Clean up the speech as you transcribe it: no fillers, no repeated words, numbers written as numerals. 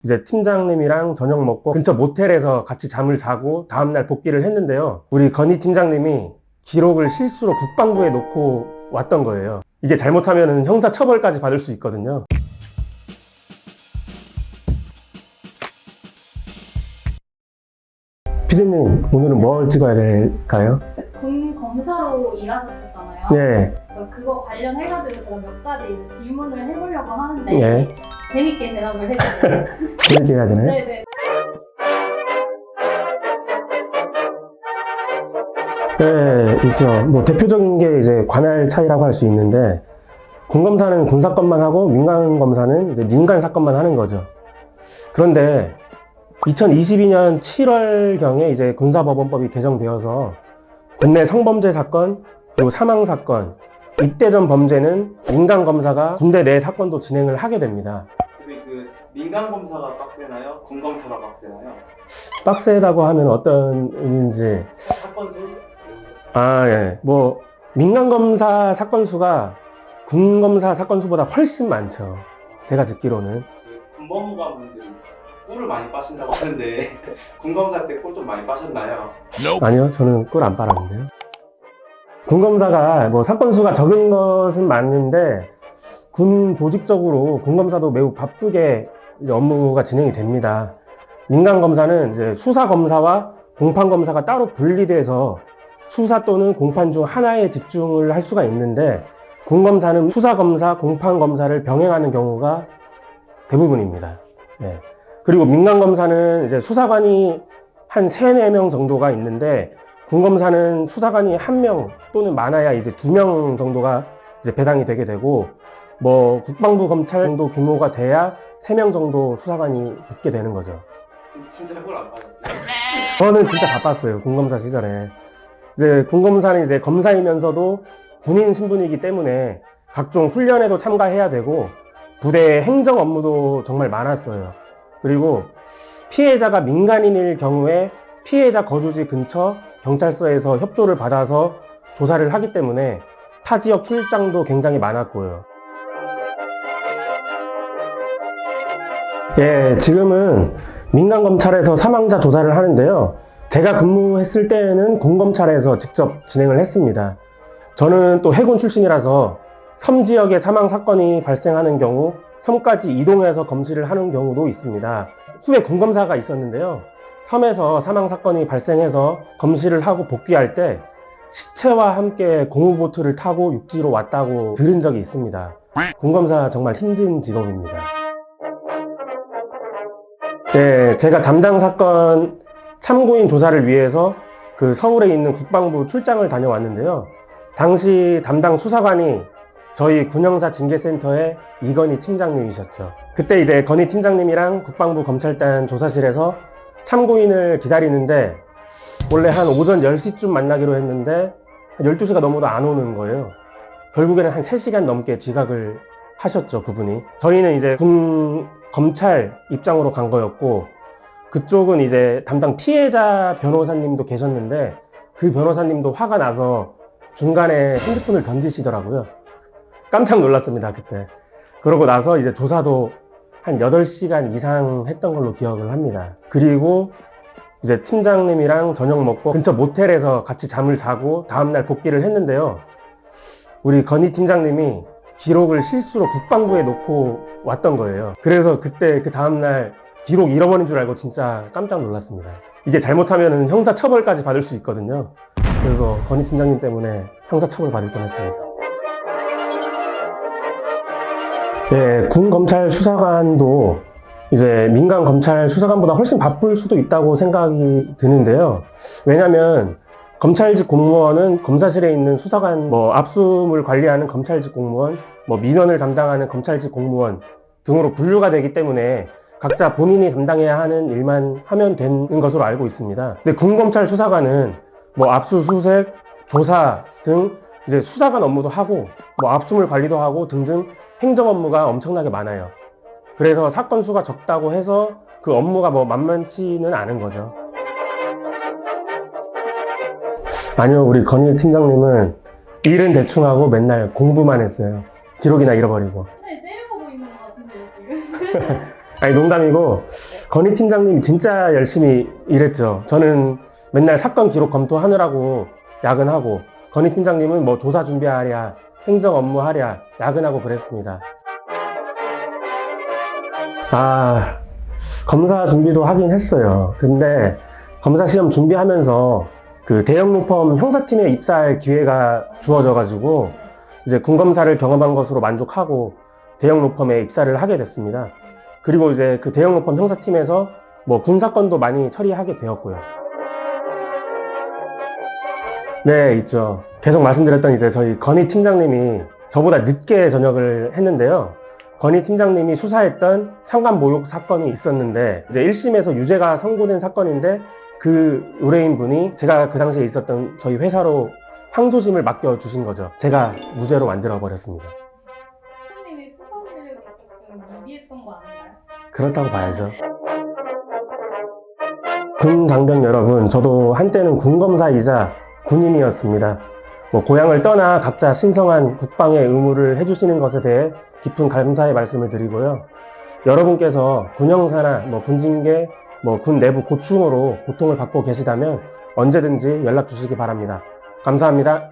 이제 팀장님이랑 저녁 먹고 근처 모텔에서 같이 잠을 자고 다음날 복귀를 했는데요. 우리 건희 팀장님이 기록을 실수로 국방부에 놓고 왔던 거예요. 이게 잘못하면 형사 처벌까지 받을 수 있거든요. 피디님, 오늘은 뭘 찍어야 될까요? 군 검사로 일하셨었잖아요. 예, 그거 관련해가지고 제가 몇 가지 이제 질문을 해보려고 하는데 예. 재밌게 대답을 해주세요. 재밌게 해야 되나요? 네네. 네, 있죠. 뭐 대표적인 게 이제 관할 차이라고 할 수 있는데, 군검사는 군 사건만 하고 민간 검사는 이제 민간 사건만 하는 거죠. 그런데 2022년 7월경에 이제 군사법원법이 개정되어서 국내 성범죄 사건, 그리고 사망 사건, 입대 전 범죄는 민간 검사가 군대 내 사건도 진행을 하게 됩니다. 근데 그 민간 검사가 빡세나요? 군 검사가 빡세나요? 빡세다고 하면 어떤 의미인지. 사건 수? 예. 뭐, 민간 검사 사건 수가 군 검사 사건 수보다 훨씬 많죠. 제가 듣기로는. 그 군법무관분들이 꿀을 많이 빠신다고 하는데 군 검사 때 꿀 좀 많이 빠셨나요? 아니요, 저는 꿀 안 빨았는데요. 군 검사가 뭐 사건 수가 적은 것은 맞는데, 군 조직적으로 군 검사도 매우 바쁘게 이제 업무가 진행이 됩니다. 민간 검사는 이제 수사 검사와 공판 검사가 따로 분리돼서 수사 또는 공판 중 하나에 집중을 할 수가 있는데, 군 검사는 수사 검사, 공판 검사를 병행하는 경우가 대부분입니다. 네. 그리고 민간 검사는 이제 수사관이 한 3, 4명 정도가 있는데, 군 검사는 수사관이 1명 또는 많아야 이제 2명 정도가 이제 배당이 되게 되고, 뭐 국방부 검찰 정도 규모가 돼야 3명 정도 수사관이 붙게 되는 거죠. 진짜 꿀 안 빠졌어요? 저는 진짜 바빴어요, 군검사 시절에. 이제 군검사는 이제 검사이면서도 군인 신분이기 때문에 각종 훈련에도 참가해야 되고, 부대 행정 업무도 정말 많았어요. 그리고 피해자가 민간인일 경우에 피해자 거주지 근처 경찰서에서 협조를 받아서 조사를 하기 때문에 타 지역 출장도 굉장히 많았고요. 예, 지금은 민간검찰에서 사망자 조사를 하는데요. 제가 근무했을 때에는 군검찰에서 직접 진행을 했습니다. 저는 또 해군 출신이라서 섬 지역에 사망 사건이 발생하는 경우 섬까지 이동해서 검시를 하는 경우도 있습니다. 후에 군검사가 있었는데요. 섬에서 사망 사건이 발생해서 검시를 하고 복귀할 때 시체와 함께 고무보트를 타고 육지로 왔다고 들은 적이 있습니다. 군검사 정말 힘든 직업입니다. 네, 제가 담당 사건 참고인 조사를 위해서 그 서울에 있는 국방부 출장을 다녀왔는데요. 당시 담당 수사관이 저희 군형사 징계센터의 이건희 팀장님이셨죠. 그때 이제 건희 팀장님이랑 국방부 검찰단 조사실에서 참고인을 기다리는데, 원래 한 오전 10시쯤 만나기로 했는데 한 12시가 넘어도 안 오는 거예요. 결국에는 한 3시간 넘게 지각을 하셨죠, 그분이. 저희는 이제 군 검찰 입장으로 간 거였고, 그쪽은 이제 담당 피해자 변호사님도 계셨는데, 그 변호사님도 화가 나서 중간에 핸드폰을 던지시더라고요. 깜짝 놀랐습니다, 그때. 그러고 나서 이제 조사도 한 8시간 이상 했던 걸로 기억을 합니다. 그리고 이제 팀장님이랑 저녁 먹고 근처 모텔에서 같이 잠을 자고 다음날 복귀를 했는데요. 우리 건희 팀장님이 기록을 실수로 국방부에 놓고 왔던 거예요. 그래서 그때 그 다음날 기록 잃어버린 줄 알고 진짜 깜짝 놀랐습니다. 이게 잘못하면 형사 처벌까지 받을 수 있거든요. 그래서 건희 팀장님 때문에 형사 처벌 받을 뻔했습니다. 예, 군 검찰 수사관도 이제 민간 검찰 수사관보다 훨씬 바쁠 수도 있다고 생각이 드는데요. 왜냐면 검찰직 공무원은 검사실에 있는 수사관, 뭐 압수물 관리하는 검찰직 공무원, 뭐 민원을 담당하는 검찰직 공무원 등으로 분류가 되기 때문에 각자 본인이 담당해야 하는 일만 하면 되는 것으로 알고 있습니다. 근데 군검찰 수사관은 뭐 압수수색, 조사 등 이제 수사관 업무도 하고, 뭐 압수물 관리도 하고 등등 행정 업무가 엄청나게 많아요. 그래서 사건 수가 적다고 해서 그 업무가 뭐 만만치는 않은 거죠. 아니요, 우리 건희 팀장님은 일은 대충 하고 맨날 공부만 했어요. 기록이나 잃어버리고. 네, 째려보고 있는 것 같은데요, 지금. 아니, 농담이고, 건희 팀장님이 진짜 열심히 일했죠. 저는 맨날 사건 기록 검토하느라고 야근하고, 건희 팀장님은 뭐 조사 준비하랴, 행정 업무 하랴, 야근하고 그랬습니다. 아, 검사 준비도 하긴 했어요. 근데 검사 시험 준비하면서 그 대형 로펌 형사팀에 입사할 기회가 주어져가지고 이제 군검사를 경험한 것으로 만족하고 대형 로펌에 입사를 하게 됐습니다. 그리고 이제 그 대형 로펌 형사팀에서 뭐 군사건도 많이 처리하게 되었고요. 네, 있죠. 계속 말씀드렸던 이제 저희 건희 팀장님이 저보다 늦게 전역을 했는데요. 건희 팀장님이 수사했던 상관 모욕 사건이 있었는데 이제 1심에서 유죄가 선고된 사건인데 그 의뢰인분이 제가 그 당시에 있었던 저희 회사로 항소심을 맡겨주신 거죠. 제가 무죄로 만들어버렸습니다. 선생님이 수사 실력이 조금 미비했던 거 아닌가요? 그렇다고 봐야죠. 군 장병 여러분, 저도 한때는 군검사이자 군인이었습니다. 뭐 고향을 떠나 각자 신성한 국방의 의무를 해주시는 것에 대해 깊은 감사의 말씀을 드리고요. 여러분께서 군형사나 뭐 군징계, 뭐 군 내부 고충으로 고통을 받고 계시다면 언제든지 연락 주시기 바랍니다. 감사합니다.